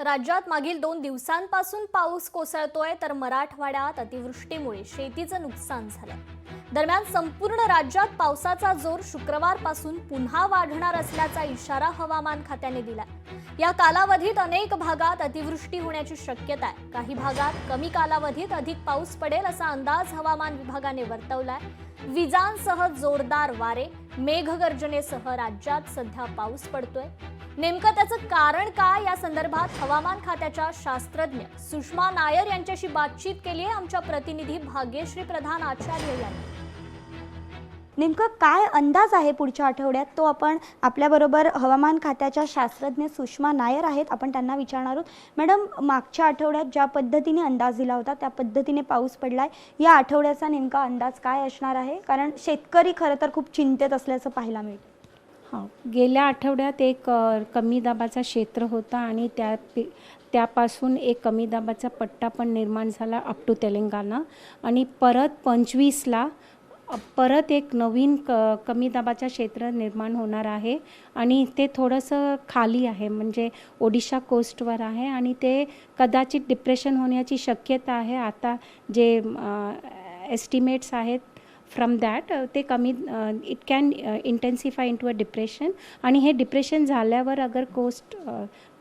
राज्यात मागील 2 दिवसांपासून पाऊस कोसळतोय तर मराठवाड्यात अतिवृष्टीमुळे शेतीचं नुकसान झालंय। दरम्यान संपूर्ण राज्यात पावसाचा जोर शुक्रवारपासून पुन्हा वाढणार असल्याचा इशारा हवामान खात्याने दिलाय। या कालावधीत अनेक भागात अतिवृष्टी होण्याची शक्यता आहे। काही भागात कमी कालावधीत अधिक पाऊस पडेल असा अंदाज हवामान विभागाने वर्तवलाय। विजांसह जोरदार वारे, मेघगर्जनेसह राज्यात सध्या पाऊस पडतोय। नेमकं त्याचं कारण काय या संदर्भात हवामान खात्याच्या शास्त्रज्ञ सुषमा नायर यांच्याशी बातचीत केली आहे आमच्या प्रतिनिधी भाग्यश्री प्रधान आचार्य यांनी। नेमकं काय अंदाज आहे पुढच्या आठवड्यात तो आपण आपल्याबरोबर हवामान खात्याच्या शास्त्रज्ञ सुषमा नायर आहेत, आपण त्यांना विचारणार आहोत। मॅडम, मागच्या आठवड्यात ज्या पद्धतीने अंदाज दिला होता त्या पद्धतीने पाऊस पडलाय, या आठवड्याचा नेमका अंदाज काय असणार आहे? कारण शेतकरी खरं तर खूप चिंतेत असल्याचं पाहायला मिळतं। हां, गेल्या आठवड्यात एक कमी दाबाचा क्षेत्र होता आणि त्यापासून एक कमी दाबाचा पट्टा पण निर्माण झाला अप टू तेलंगणा, आणि परत 25ला परत एक नवीन कमी दाबाचा क्षेत्र निर्माण होणार आहे आणि ते थोडंसं खाली आहे, म्हणजे ओडिशा कोस्टवर आहे आणि ते कदाचित डिप्रेशन होण्याची शक्यता आहे। आता जे एस्टिमेट्स आहेत फ्रॉम दॅट ते कमी it can इंटेन्सिफाय into a depression, आणि हे डिप्रेशन झाल्यावर अगर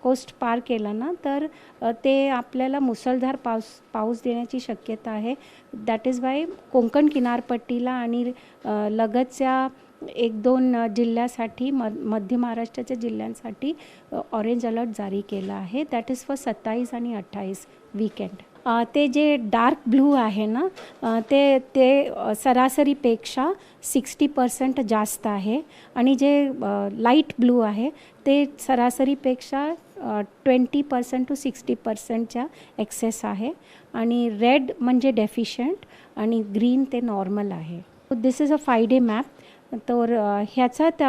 कोस्ट पार केलं ना तर ते आपल्याला मुसळधार पाऊस देण्याची शक्यता आहे। दॅट इज वाय कोकण किनारपट्टीला आणि लगतच्या 1-2 जिल्ह्यासाठी मध्य महाराष्ट्राच्या जिल्ह्यांसाठी ऑरेंज अलर्ट जारी केला आहे। दॅट इज फॉर 27 आणि 28 वीकेंड। ते जे डार्क ब्लू आहे ना ते सरासरीपेक्षा 60% जास्त आहे, आणि जे लाईट ब्लू आहे ते सरासरीपेक्षा 20% to 60%च्या एक्सेस आहे, आणि रेड म्हणजे डेफिशियंट आणि ग्रीन ते नॉर्मल आहे। This is a 5-day map. तर ह्याच्यात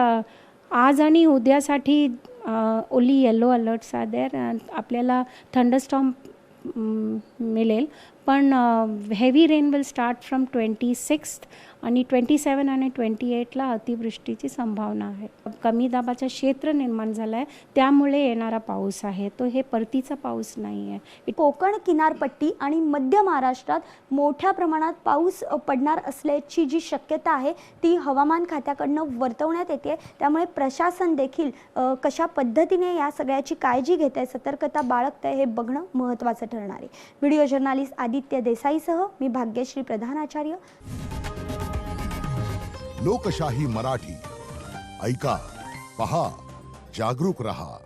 आज आणि उद्यासाठी only yellow alerts are there. आपल्याला थंडरस्टॉर्म मिळेल, पण heavy rain will start from 26 आणि 27 आणि 28ला अतिवृष्टीची संभावना आहे। कमी दाबाचा क्षेत्र निर्माण झाला आहे त्यामुळे येणारा पाऊस आहे तो हे परतीचा पाऊस नाही आहे। कोकण किनारपट्टी आणि मध्य महाराष्ट्रात मोठ्या प्रमाणात पाऊस पडणार असल्याची जी शक्यता आहे ती हवामान खात्याकडनं वर्तवण्यात येते। त्यामुळे प्रशासन देखील कशा पद्धतीने या सगळ्याची काळजी घेत आहे, सतर्कता बाळगत आहे हे बघणं महत्त्वाचं ठरणार आहे। व्हिडिओ जर्नलिस्ट आदित्य देसाईसह मी भाग्यश्री प्रधान आचार्य। लोकशाही मराठी ऐका, पहा, जागरूक रहा।